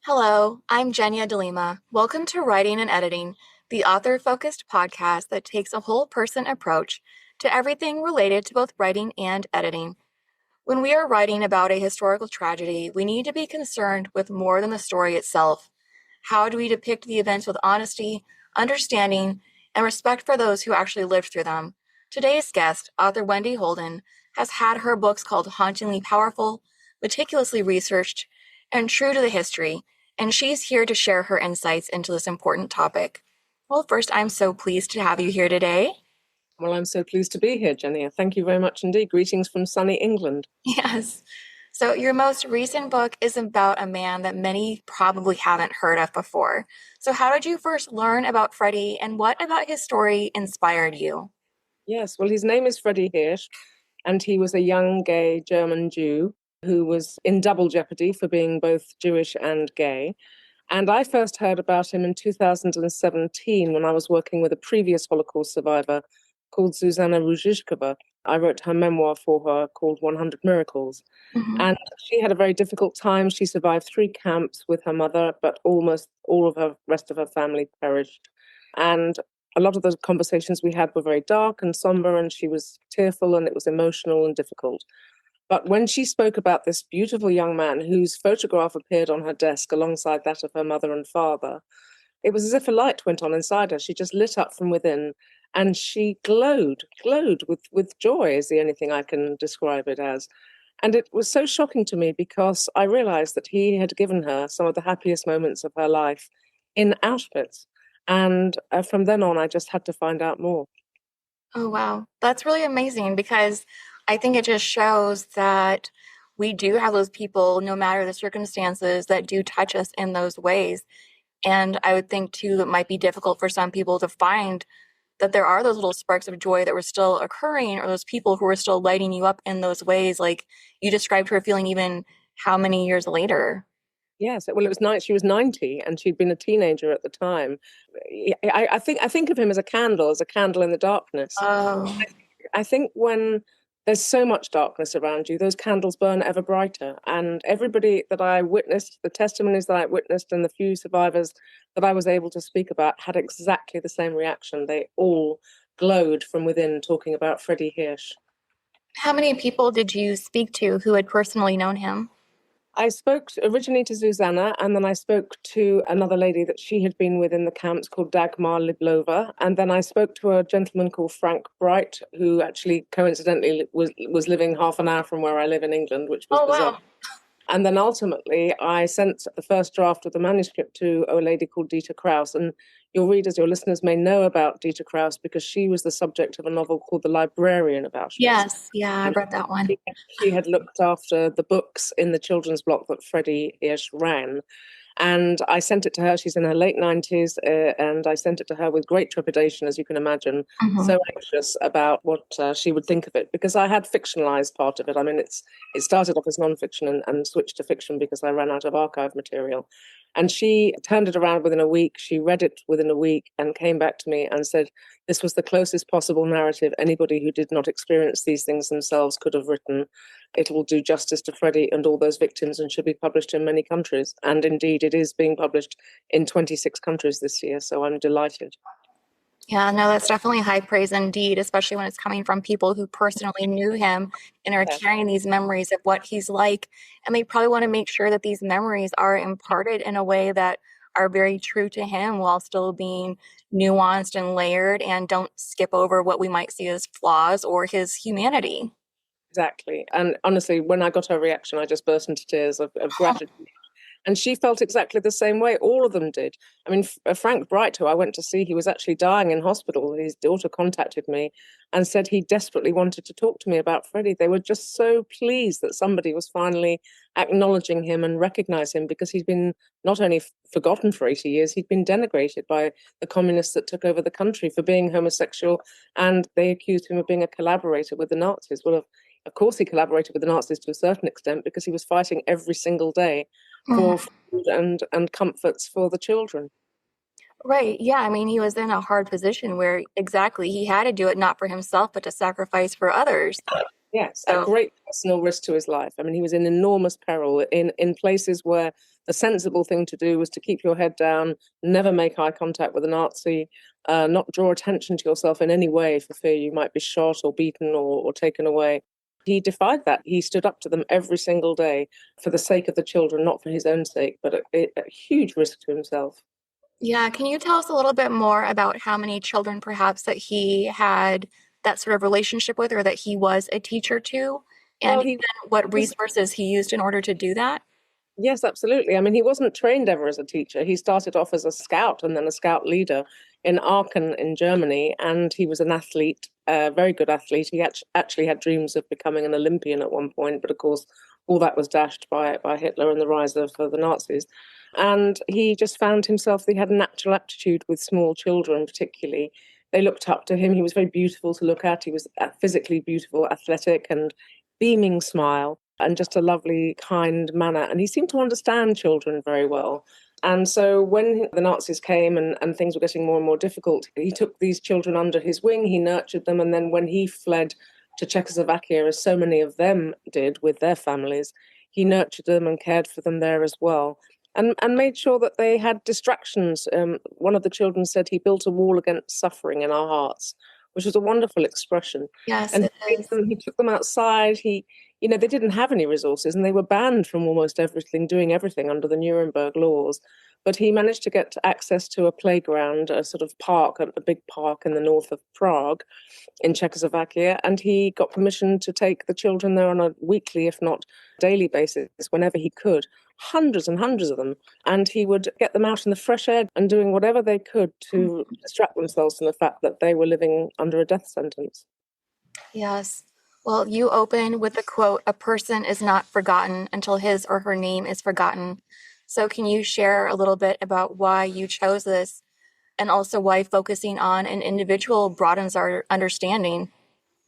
Hello, I'm Jenya Delima. Welcome to Writing and Editing, the author-focused podcast that takes a whole-person approach to everything related to both writing and editing. When we are writing about a historical tragedy, we need to be concerned with more than the story itself. How do we depict the events with honesty, understanding, and respect for those who actually lived through them? Today's guest, author Wendy Holden, has had her books called Hauntingly Powerful, Meticulously Researched, and True to the History, and she's here to share her insights into this important topic. Well, first, I'm so pleased to have you here today. Well, I'm so pleased to be here, Jenny. Thank you very much indeed. Greetings from sunny England. Yes. So, your most recent book is about a man that many probably haven't heard of before. So, how did you first learn about Freddie, and what about his story inspired you? Yes, well, his name is Freddie Hirsch, and he was a young gay German Jew who was in double jeopardy for being both Jewish and gay. And I first heard about him in 2017 when I was working with a previous Holocaust survivor called Zuzana Ruzhishkova. I wrote her memoir for her called 100 Miracles. Mhm. And she had a very difficult time. She survived 3 camps with her mother, but almost all of her rest of her family perished. And a lot of the conversations we had were very dark and somber, and she was tearful, and it was emotional and difficult. But when she spoke about this beautiful young man whose photograph appeared on her desk alongside that of her mother and father, it was as if a light went on inside her. She just lit up from within, and she glowed with joy, is the only thing I can describe it as. And it was so shocking to me because I realized that he had given her some of the happiest moments of her life in Auschwitz. And from then on, I just had to find out more. Oh, wow. That's really amazing because I think it just shows that we do have those people, no matter the circumstances, that do touch us in those ways. And I would think too, it might be difficult for some people to find that there are those little sparks of joy that were still occurring, or those people who were still lighting you up in those ways, like you described her feeling even how many years later. Yes, well, it was nice. She was 90, and she'd been a teenager at the time. I think of him as a candle in the darkness. Oh, I think when there's so much darkness around you, those candles burn ever brighter. And everybody that I witnessed, the testimonies that I witnessed, and the few survivors that I was able to speak about had exactly the same reaction. They all glowed from within, talking about Freddie Hirsch. how many people did you speak to who had personally known him? I spoke originally to Susanna, and then I spoke to another lady that she had been with in the camps called Dagmar Liblova. And then I spoke to a gentleman called Frank Bright, who actually coincidentally was living half an hour from where I live in England, which was Oh, bizarre. wow. And then ultimately, I sent the first draft of the manuscript to a lady called Dieter Kraus. And your readers, your listeners may know about Dieter Kraus because she was the subject of a novel called The Librarian of Auschwitz. Yes, yeah, I And read that one. she had looked after the books in the children's block that Freddie Hirsch ran. And I sent it to her. She's in her late 90s, and I sent it to her with great trepidation, as you can imagine, Mhm. so anxious about what she would think of it, because I had fictionalized part of it. I mean, it started off as nonfiction and switched to fiction because I ran out of archive material. And she turned it around within a week. She read it within a week and came back to me and said, this was the closest possible narrative anybody who did not experience these things themselves could have written. It will do justice to Freddie and all those victims and should be published in many countries. And indeed, it is being published in 26 countries this year. So I'm delighted. Yeah, no, that's definitely high praise indeed, especially when it's coming from people who personally knew him and are Yeah, carrying these memories of what he's like. And they probably want to make sure that these memories are imparted in a way that are very true to him while still being nuanced and layered and don't skip over what we might see as flaws or his humanity. exactly. And honestly, when I got her reaction, I just burst into tears of gratitude. And she felt exactly the same way. All of them did. I mean, Frank Bright, who I went to see, he was actually dying in hospital. His daughter contacted me and said he desperately wanted to talk to me about Freddie. They were just so pleased that somebody was finally acknowledging him and recognize him, because he's been not only forgotten for 80 years, he'd been denigrated by the communists that took over the country for being homosexual, and they accused him of being a collaborator with the Nazis. Well, of course, he collaborated with the Nazis to a certain extent because he was fighting every single day for Mhm. food and comforts for the children. Right. Yeah. I mean, he was in a hard position where exactly he had to do it not for himself, but to sacrifice for others. Yes, at So, great personal risk to his life. I mean, he was in enormous peril in places where the sensible thing to do was to keep your head down, never make eye contact with a Nazi, not draw attention to yourself in any way for fear you might be shot or beaten or taken away. He defied that. He stood up to them every single day for the sake of the children, not for his own sake, but at huge risk to himself. Yeah, can you tell us a little bit more about how many children perhaps that he had that sort of relationship with or that he was a teacher to, and Well, even what resources he used in order to do that? yes, absolutely. I mean, he wasn't trained ever as a teacher. He started off as a scout and then a scout leader in Aachen in Germany, and he was an athlete, a very good athlete. He actually had dreams of becoming an Olympian at one point, but of course, all that was dashed by Hitler and the rise of the Nazis. And he just found himself, he had a natural aptitude with small children, particularly. They looked up to him. He was very beautiful to look at. He was physically beautiful, athletic, and beaming smile and just a lovely, kind manner. And he seemed to understand children very well. And so when the Nazis came and things were getting more and more difficult, he took these children under his wing, he nurtured them. And then when he fled to Czechoslovakia, as so many of them did with their families, he nurtured them and cared for them there as well. And made sure that they had distractions. One of the children said he built a wall against suffering in our hearts, which was a wonderful expression. Yes, And it is. he took them outside. They didn't have any resources and they were banned from almost everything, doing everything under the Nuremberg laws. But he managed to get access to a playground, a sort of park, a big park in the north of Prague in Czechoslovakia. And he got permission to take the children there on a weekly, if not daily basis, whenever he could. Hundreds and hundreds of them. And he would get them out in the fresh air and doing whatever they could to distract themselves from the fact that they were living under a death sentence. Yes. Well, you open with the quote, "A person is not forgotten until his or her name is forgotten." So can you share a little bit about why you chose this and also why focusing on an individual broadens our understanding?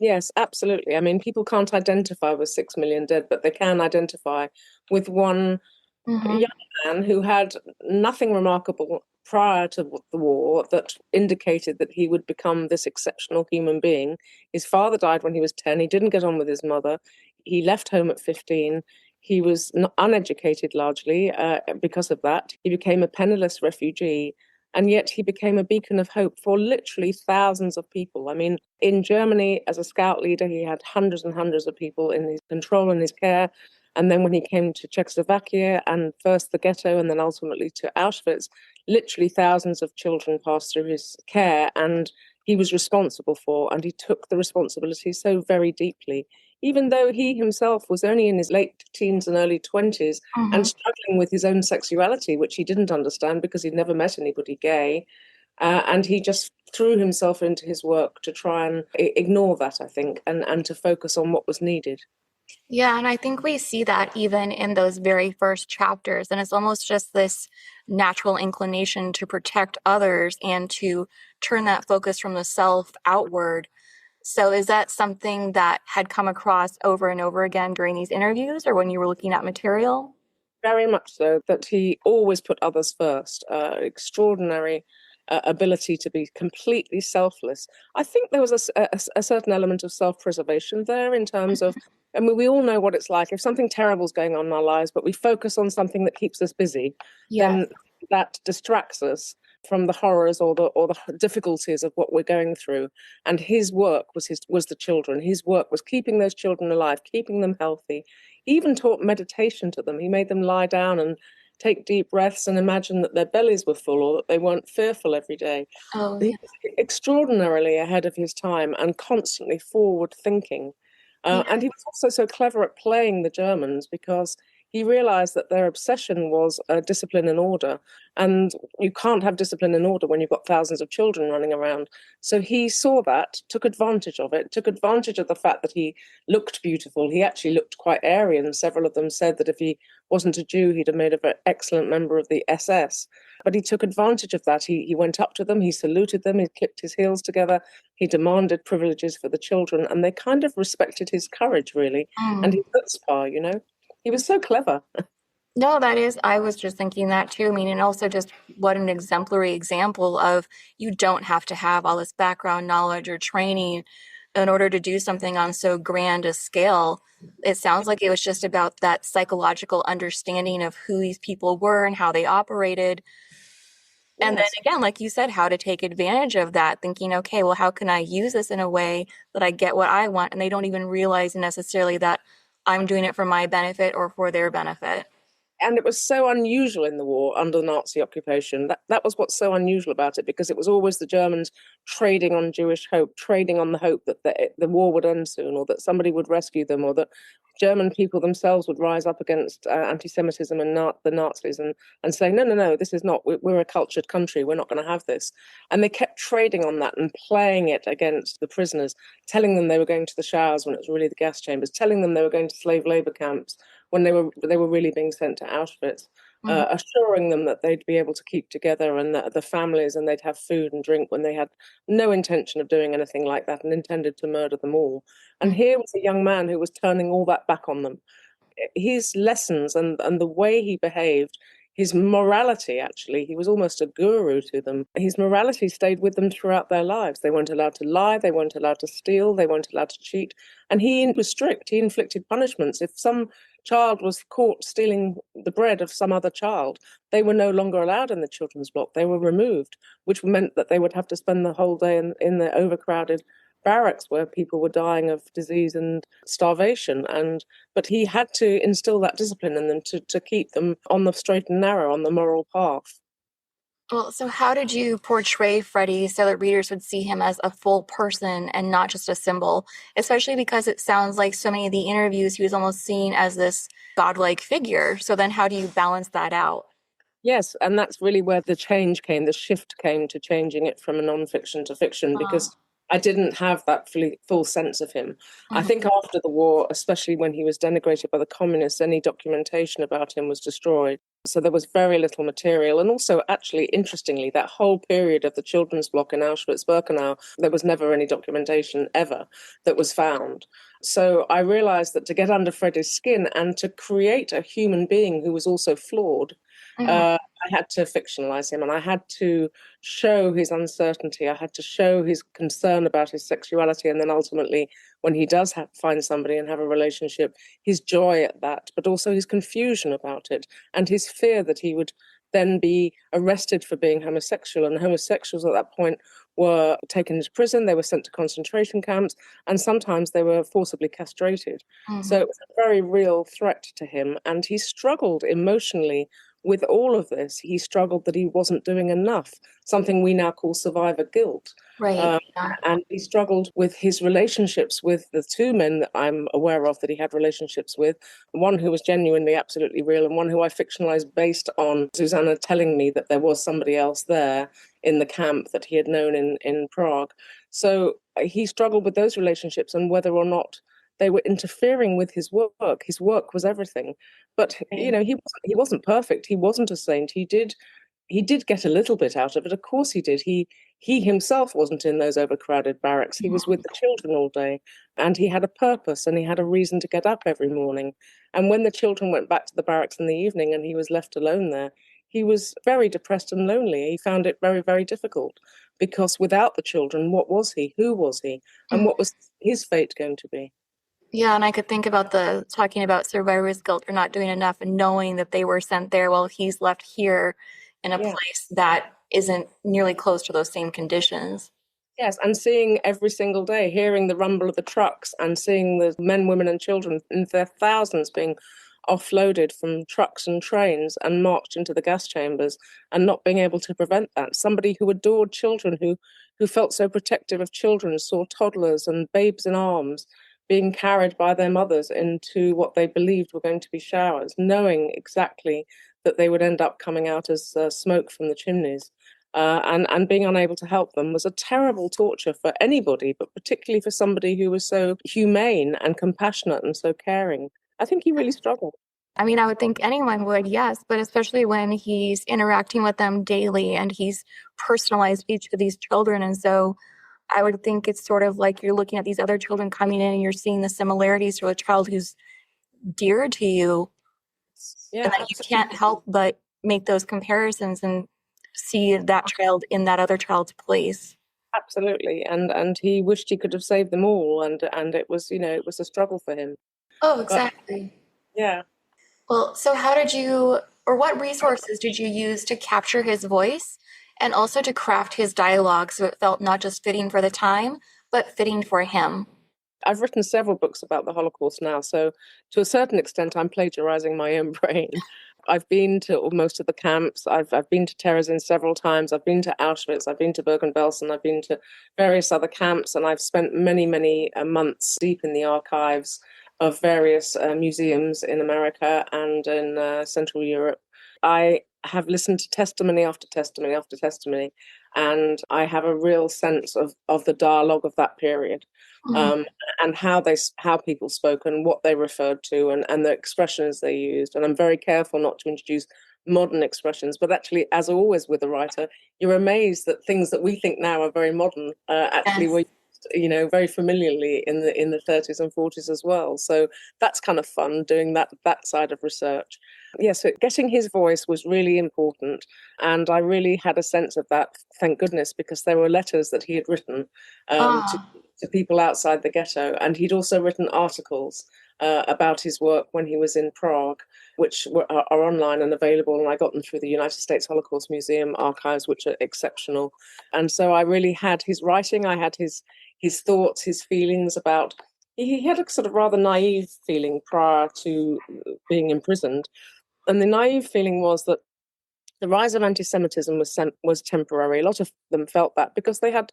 Yes, absolutely. I mean, people can't identify with 6 million dead, but they can identify with one Mm-hmm. young man who had nothing remarkable prior to the war that indicated that he would become this exceptional human being. His father died when he was 10. He didn't get on with his mother. He left home at 15. He was uneducated largely because of that. He became a penniless refugee. And yet he became a beacon of hope for literally thousands of people. I mean, in Germany, as a scout leader, he had hundreds and hundreds of people in his control and his care. And then when he came to Czechoslovakia and first the ghetto and then ultimately to Auschwitz, literally thousands of children passed through his care and he was responsible for, and he took the responsibility so very deeply, even though he himself was only in his late teens and early 20s and Mm-hmm. struggling with his own sexuality, which he didn't understand because he'd never met anybody gay. And he just threw himself into his work to try and ignore that, I think, and to focus on what was needed. Yeah, and I think we see that even in those very first chapters. And it's almost just this natural inclination to protect others and to turn that focus from the self outward. So is that something that had come across over and over again during these interviews or when you were looking at material? Very much so, that he always put others first. Extraordinary ability to be completely selfless. I think there was a certain element of self-preservation there in terms of, I mean, we all know what it's like. If something terrible is going on in our lives, but we focus on something that keeps us busy, Yes. then that distracts us from the horrors or the difficulties of what we're going through. And his work was the children. His work was keeping those children alive, keeping them healthy. He even taught meditation to them. He made them lie down and take deep breaths and imagine that their bellies were full or that they weren't fearful every day. Oh, He yeah. was extraordinarily ahead of his time and constantly forward thinking. Yeah. And he was also so clever at playing the Germans because he realized that their obsession was discipline and order. And you can't have discipline and order when you've got thousands of children running around. So he saw that, took advantage of it, took advantage of the fact that he looked beautiful. He actually looked quite Aryan. Several of them said that if he wasn't a Jew, he'd have made an excellent member of the SS. But he took advantage of that. He went up to them, he saluted them, he clicked his heels together, he demanded privileges for the children, and they kind of respected his courage, really, and Mm. his chutzpah. He was so clever. No, that is, I was just thinking that too. I mean, and also just what an exemplary example of you don't have to have all this background knowledge or training in order to do something on so grand a scale, it sounds like it was just about that psychological understanding of who these people were and how they operated. And then Yes. again, like you said, how to take advantage of that, thinking, okay, well, how can I use this in a way that I get what I want? And they don't even realize necessarily that I'm doing it for my benefit or for their benefit. And it was so unusual in the war under Nazi occupation. That was what's so unusual about it, because it was always the Germans trading on Jewish hope, trading on the hope that the war would end soon, or that somebody would rescue them, or that German people themselves would rise up against anti-Semitism and the Nazis and say, no, no, no, this is not, we're a cultured country, we're not going to have this. And they kept trading on that and playing it against the prisoners, telling them they were going to the showers when it was really the gas chambers, telling them they were going to slave labor camps when they were really being sent to Auschwitz, Mhm. assuring them that they'd be able to keep together and the families, and they'd have food and drink, when they had no intention of doing anything like that and intended to murder them all. And here was a young man who was turning all that back on them. His lessons and the way he behaved, his morality, actually, he was almost a guru to them. His morality stayed with them throughout their lives. They weren't allowed to lie, they weren't allowed to steal, they weren't allowed to cheat. And he was strict, he inflicted punishments. If some child was caught stealing the bread of some other child, they were no longer allowed in the children's block. They were removed, which meant that they would have to spend the whole day in the overcrowded barracks where people were dying of disease and starvation. But he had to instill that discipline in them to keep them on the straight and narrow, on the moral path. Well, so how did you portray Freddie so that readers would see him as a full person and not just a symbol? Especially because it sounds like so many of the interviews he was almost seen as this godlike figure. So then how do you balance that out? Yes, and that's really where the change came, the shift came to changing it from a non-fiction to fiction, Uh, because I didn't have that full sense of him. I mhm. think after the war, especially when he was denigrated by the communists, any documentation about him was destroyed. So there was very little material. And also, actually, interestingly, that whole period of the children's block in Auschwitz-Birkenau, there was never any documentation ever that was found. So I realized that to get under Freddie's skin and to create a human being who was also flawed, Mhm. I had to fictionalize him, and I had to show his uncertainty. I had to show his concern about his sexuality, and then ultimately, when he does find somebody and have a relationship, his joy at that, but also his confusion about it, and his fear that he would then be arrested for being homosexual. And homosexuals at that point were taken to prison, they were sent to concentration camps, and sometimes they were forcibly castrated. So Mhm. it was a very real threat to him, and he struggled emotionally with all of this. He struggled that he wasn't doing enough, something we now call survivor guilt. Right. Um, Yeah. and he struggled with his relationships with the two men that I'm aware of that he had relationships with, one who was genuinely, absolutely real, and one who I fictionalized based on Susanna telling me that there was somebody else there in the camp that he had known in Prague. So he struggled with those relationships and whether or not they were interfering with his work. His work was everything. But Right. he wasn't perfect. He wasn't a saint. He did get a little bit out of it. Of course he did. He himself wasn't in those overcrowded barracks. He was Mhm. with the children all day, and he had a purpose and he had a reason to get up every morning. And when the children went back to the barracks in the evening and he was left alone there, he was very depressed and lonely. He found it very, very difficult, because without the children, what was he? Who was he? And Mhm. what was his fate going to be? Yeah, and I could think about the talking about survivor's guilt for not doing enough and knowing that they were sent there while he's left here in a Yeah. place that isn't nearly close to those same conditions. Yes, and seeing every single day, hearing the rumble of the trucks and seeing the men, women, and children in their thousands being offloaded from trucks and trains and marched into the gas chambers, and not being able to prevent that. Somebody who adored children, who felt so protective of children, saw toddlers and babes in arms being carried by their mothers into what they believed were going to be showers, knowing exactly that they would end up coming out as smoke from the chimneys, and being unable to help them was a terrible torture for anybody, but particularly for somebody who was so humane and compassionate and so caring. I think he really struggled. I mean, I would think anyone would, yes, but especially when he's interacting with them daily and he's personalized each of these children. And so I would think it's sort of like you're looking at these other children coming in and you're seeing the similarities to a child who's dear to you, Yeah, and that you can't absolutely. help but make those comparisons and see that child in that other child's place. Absolutely. And he wished he could have saved them all, and it was, it was a struggle for him. Oh, But exactly. yeah. Well, so how did you, or what resources did you use to capture his voice and also to craft his dialogue so it felt not just fitting for the time, but fitting for him? I've written several books about the Holocaust now, so to a certain extent, I'm plagiarizing my own brain. I've been to most of the camps. I've been to Terezin several times. I've been to Auschwitz. I've been to Bergen-Belsen. I've been to various other camps, and I've spent many, many months deep in the archives of various museums in America and in Central Europe. I have listened to testimony after testimony after testimony, and I have a real sense of the dialogue of that period. Mhm. Um, and how people spoke and what they referred to, and the expressions they used. And I'm very careful not to introduce modern expressions, but actually, as always with a writer, you're amazed that things that we think now are very modern actually were Yes. used, very familiarly in the 30s and 40s as well. So that's kind of fun doing that side of research. Yeah, so getting his voice was really important, and I really had a sense of that, thank goodness, because there were letters that he had written to Ah, people outside the ghetto. And he'd also written articles about his work when he was in Prague, which are online and available. And I got them through the United States Holocaust Museum archives, which are exceptional. And so I really had his writing, I had his thoughts, his feelings about. He had a sort of rather naive feeling prior to being imprisoned. And the naive feeling was that the rise of anti-Semitism was temporary. A lot of them felt that because they had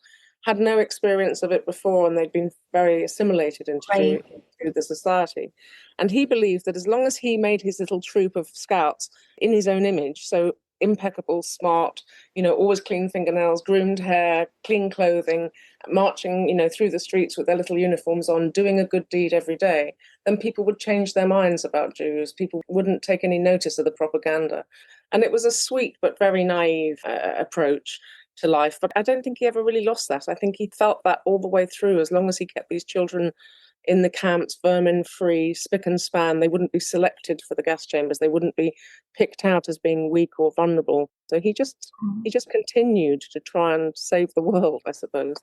no experience of it before, and they'd been very assimilated right. into the society. And he believed that as long as he made his little troop of scouts in his own image, so impeccable, smart, always clean fingernails, groomed hair, clean clothing, marching, through the streets with their little uniforms on, doing a good deed every day, then people would change their minds about Jews. People wouldn't take any notice of the propaganda. And it was a sweet but very naive approach to life. But I don't think he ever really lost that. I think he felt that all the way through, as long as he kept these children in the camps, vermin free, spick and span. They wouldn't be selected for the gas chambers. They wouldn't be picked out as being weak or vulnerable. So he just continued to try and save the world, I suppose.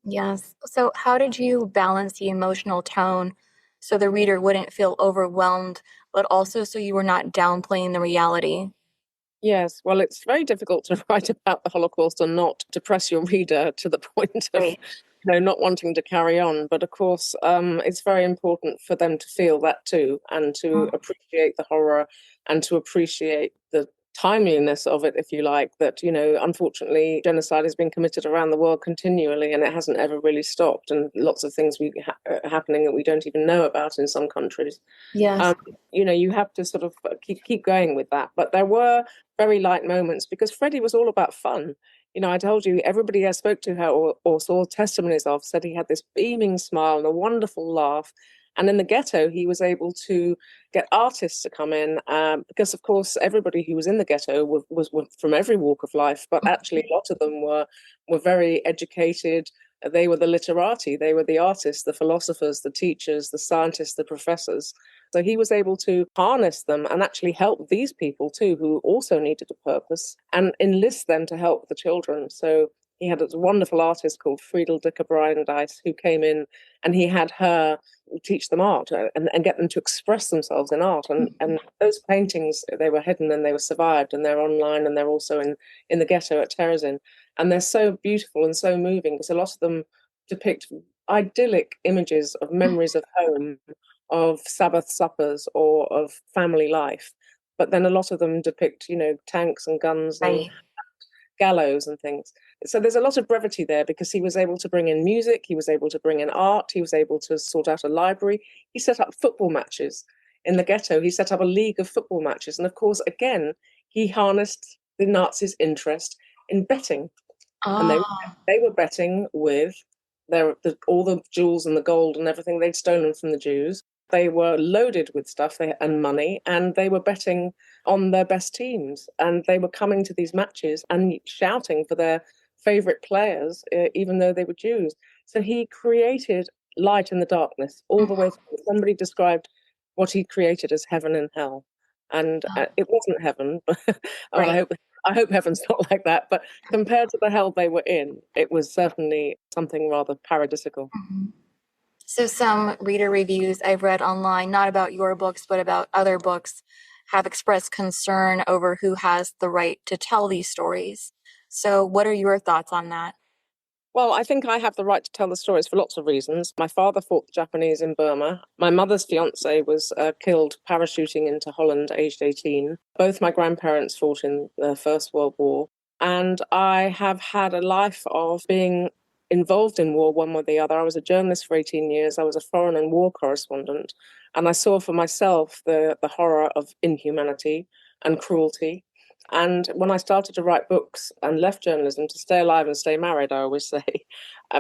Yes. So, how did you balance the emotional tone so the reader wouldn't feel overwhelmed, but also so you were not downplaying the reality? Yes, well, it's very difficult to write about the Holocaust and not depress your reader to the point of, Right. not wanting to carry on. But of course, it's very important for them to feel that too, and to Mm. appreciate the horror, and to appreciate the timeliness of it, if you like. That, unfortunately, genocide has been committed around the world continually, and it hasn't ever really stopped. And lots of things happening that we don't even know about in some countries. Yes. Um, you have to sort of keep going with that. But there were very light moments because Freddie was all about fun. I told you, everybody I spoke to her or saw testimonies of said he had this beaming smile and a wonderful laugh. And in the ghetto, he was able to get artists to come in because, of course, everybody who was in the ghetto was from every walk of life. But actually, a lot of them were very educated. They were the literati. They were the artists, the philosophers, the teachers, the scientists, the professors. So he was able to harness them and actually help these people too, who also needed a purpose, and enlist them to help the children. So he had a wonderful artist called Friedel Dicker Brandeis who came in, and he had her teach them art and get them to express themselves in art. And those paintings, they were hidden and they were survived, and they're online, and they're also in the ghetto at Terezin. And they're so beautiful and so moving because a lot of them depict idyllic images of memories of home, of Sabbath suppers, or of family life. But then a lot of them depict, tanks and guns and Right. gallows and things. So there's a lot of brevity there because he was able to bring in music, he was able to bring in art, he was able to sort out a library. He set up football matches in the ghetto. He set up a league of football matches. And of course, again, he harnessed the Nazis' interest in betting. And Ah, they were betting with all the jewels and the gold and everything they'd stolen from the Jews. They were loaded with stuff and money, and they were betting on their best teams. And they were coming to these matches and shouting for their favorite players, even though they were Jews. So he created light in the darkness all the way mhm. through. Somebody described what he created as heaven and hell. And it wasn't heaven, but well, I Right. hope I hope heaven's not like that, but compared to the hell they were in, it was certainly something rather paradisical. Mhm. So some reader reviews I've read online, not about your books, but about other books, have expressed concern over who has the right to tell these stories. So what are your thoughts on that? Well, I think I have the right to tell the stories for lots of reasons. My father fought the Japanese in Burma. My mother's fiance was killed parachuting into Holland, aged 18. Both my grandparents fought in the First World War. And I have had a life of being involved in war one way or the other. I was a journalist for 18 years. I was a foreign and war correspondent. And I saw for myself the horror of inhumanity and cruelty. And when I started to write books and left journalism to stay alive and stay married, I always say,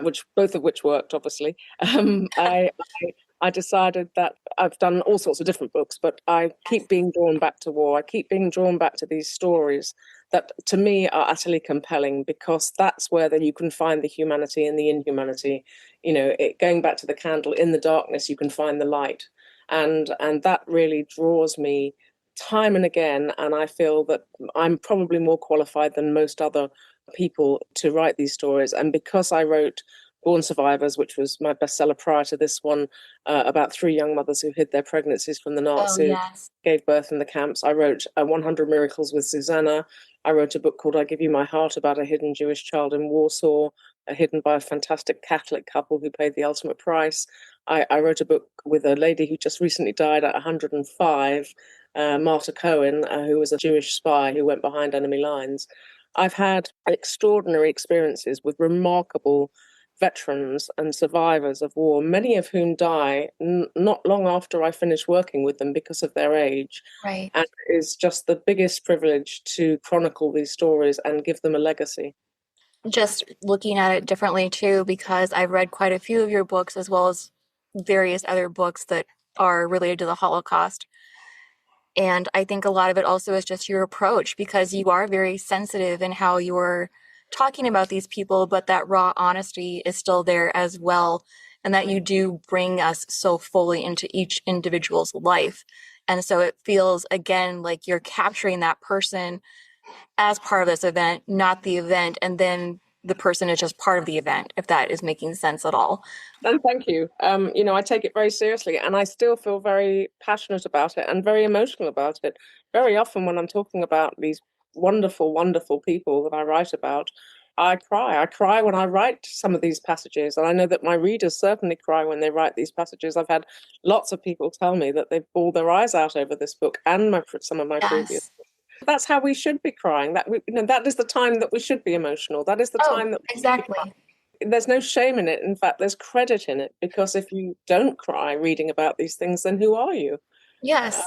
which both of which worked, obviously, I decided that I've done all sorts of different books, but I keep being drawn back to war. I keep being drawn back to these stories that to me are utterly compelling because that's where then you can find the humanity and the inhumanity. Going back to the candle, in the darkness, you can find the light. And that really draws me time and again. And I feel that I'm probably more qualified than most other people to write these stories. And because I wrote Born Survivors, which was my bestseller prior to this one, about three young mothers who hid their pregnancies from the Oh, Nazis, yes. gave birth in the camps. I wrote 100 Miracles with Susanna. I wrote a book called I Give You My Heart about a hidden Jewish child in Warsaw, hidden by a fantastic Catholic couple who paid the ultimate price. I wrote a book with a lady who just recently died at 105, Marta Cohen, who was a Jewish spy who went behind enemy lines. I've had extraordinary experiences with remarkable veterans and survivors of war, many of whom die not long after I finish working with them because of their age. Right. And it is just the biggest privilege to chronicle these stories and give them a legacy. Just looking at it differently too, because I've read quite a few of your books as well as various other books that are related to the Holocaust. And I think a lot of it also is just your approach because you are very sensitive in how you're talking about these people, but that raw honesty is still there as well. And that you do bring us so fully into each individual's life. And so it feels again like you're capturing that person as part of this event, not the event. And then the person is just part of the event, if that is making sense at all. And thank you. I take it very seriously, and I still feel very passionate about it and very emotional about it. Very often, when I'm talking about these wonderful, wonderful people that I write about, I cry. I cry when I write some of these passages, and I know that my readers certainly cry when they write these passages. I've had lots of people tell me that they've bawled their eyes out over this book and some of my previous. Yes. That's how we should be crying. That is the time that we should be emotional. That is the Oh, time that exactly. there's no shame in it. In fact, there's credit in it because if you don't cry reading about these things, then who are you? Uh, Yes.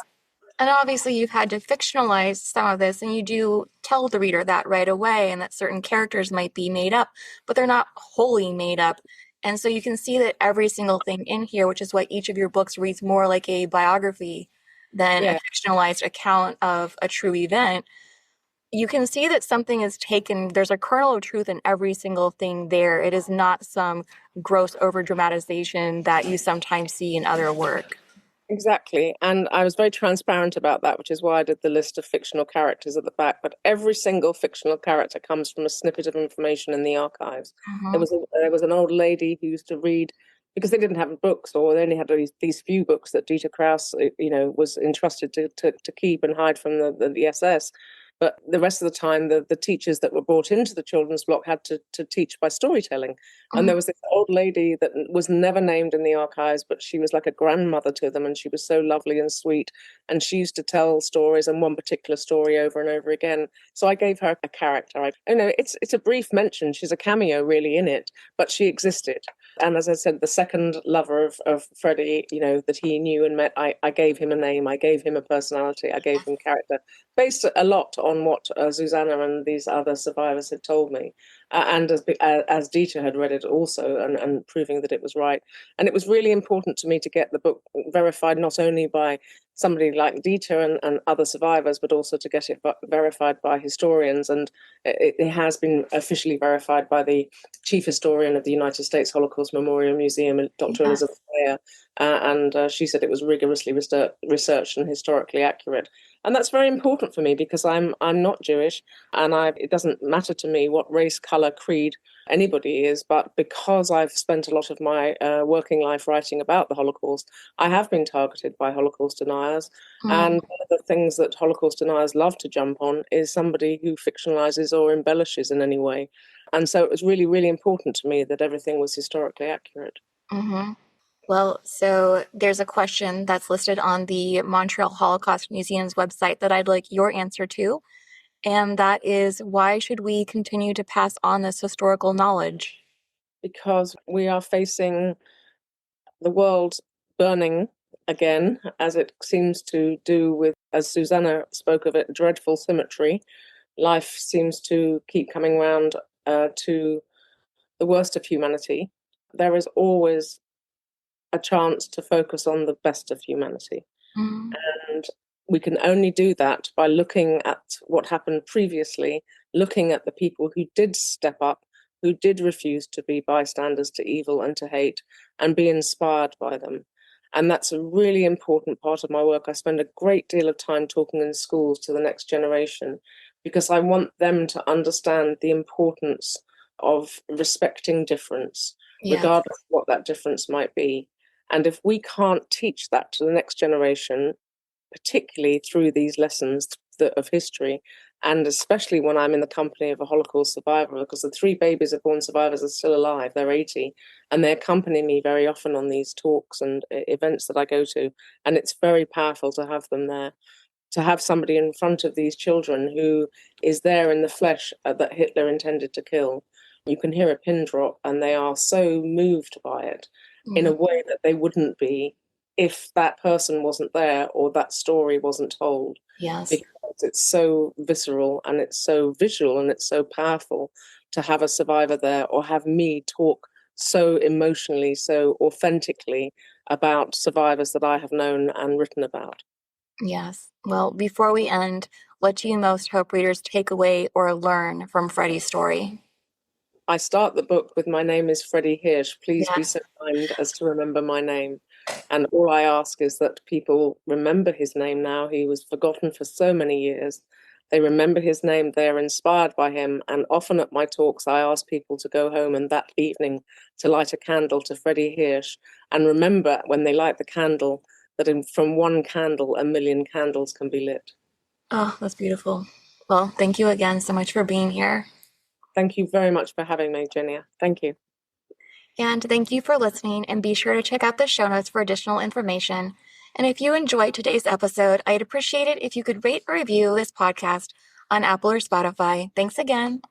And obviously, you've had to fictionalize some of this, and you do tell the reader that right away, and that certain characters might be made up, but they're not wholly made up. And so you can see that every single thing in here, which is why each of your books reads more like a biography than a yeah, fictionalized account of a true event. You can see that something is taken, there's a kernel of truth in every single thing there. It is not some gross over dramatization that you sometimes see in other work. exactly. And I was very transparent about that, which is why I did the list of fictional characters at the back. But every single fictional character comes from a snippet of information in the archives. Mhm. There was an old lady who used to read because they didn't have books, or they only had these few books that Dieter Krauss, was entrusted to keep and hide from the SS. But the rest of the time, the teachers that were brought into the children's block had to teach by storytelling. And there Mhm. was this old lady that was never named in the archives, but she was like a grandmother to them, and she was so lovely and sweet. And she used to tell stories, and one particular story over and over again. So I gave her a character. It's a brief mention. She's a cameo really in it, but she existed. And as I said, the second lover of Freddie, that he knew and met, I gave him a name, I gave him a personality, I gave him character, based a lot on what Susanna and these other survivors had told me, and as Dieter had read it also, and proving that it was right. And it was really important to me to get the book verified not only by somebody like Dieter and other survivors, but also to get it verified by historians. And it has been officially verified by the chief historian of the United States Holocaust Memorial Museum, Dr. Yes. Elizabeth Mayer, and she said it was rigorously researched and historically accurate. And that's very important for me because I'm not Jewish, and it doesn't matter to me what race, color, creed anybody is. But because I've spent a lot of my working life writing about the Holocaust, I have been targeted by Holocaust deniers. Mm, And one of the things that Holocaust deniers love to jump on is somebody who fictionalizes or embellishes in any way. And so it was really, really important to me that everything was historically accurate. mm-hmm. Well, so there's a question that's listed on the Montreal Holocaust Museum's website that I'd like your answer to. And that is, why should we continue to pass on this historical knowledge? Because we are facing the world burning again, as it seems to do with, as Susanna spoke of it, dreadful symmetry. Life seems to keep coming round to the worst of humanity. There is always a chance to focus on the best of humanity. Mm, And we can only do that by looking at what happened previously, looking at the people who did step up, who did refuse to be bystanders to evil and to hate, and be inspired by them. And that's a really important part of my work. I spend a great deal of time talking in schools to the next generation because I want them to understand the importance of respecting difference, yes. regardless of what that difference might be. And if we can't teach that to the next generation, particularly through these lessons of history, and especially when I'm in the company of a Holocaust survivor, because the three babies of born survivors are still alive, they're 80, and they accompany me very often on these talks and events that I go to. And it's very powerful to have them there, to have somebody in front of these children who is there in the flesh that Hitler intended to kill. You can hear a pin drop, and they are so moved by it in a Mm, way that they wouldn't be if that person wasn't there or that story wasn't told, yes. because it's so visceral and it's so visual and it's so powerful to have a survivor there, or have me talk so emotionally, so authentically about survivors that I have known and written about. Yes. Well, before we end, what do you most hope readers take away or learn from Freddie's story? I start the book with "My name is Freddie Hirsch. Please be Yes. so kind as to remember my name." And all I ask is that people remember his name now. He was forgotten for so many years. They remember his name, they're inspired by him. And often at my talks, I ask people to go home and that evening to light a candle to Freddie Hirsch and remember when they light the candle that from one candle, a million candles can be lit. Oh, that's beautiful. Well, thank you again so much for being here. Thank you very much for having me, Genia. Thank you. And thank you for listening, and be sure to check out the show notes for additional information. And if you enjoyed today's episode, I'd appreciate it if you could rate or review this podcast on Apple or Spotify. Thanks again.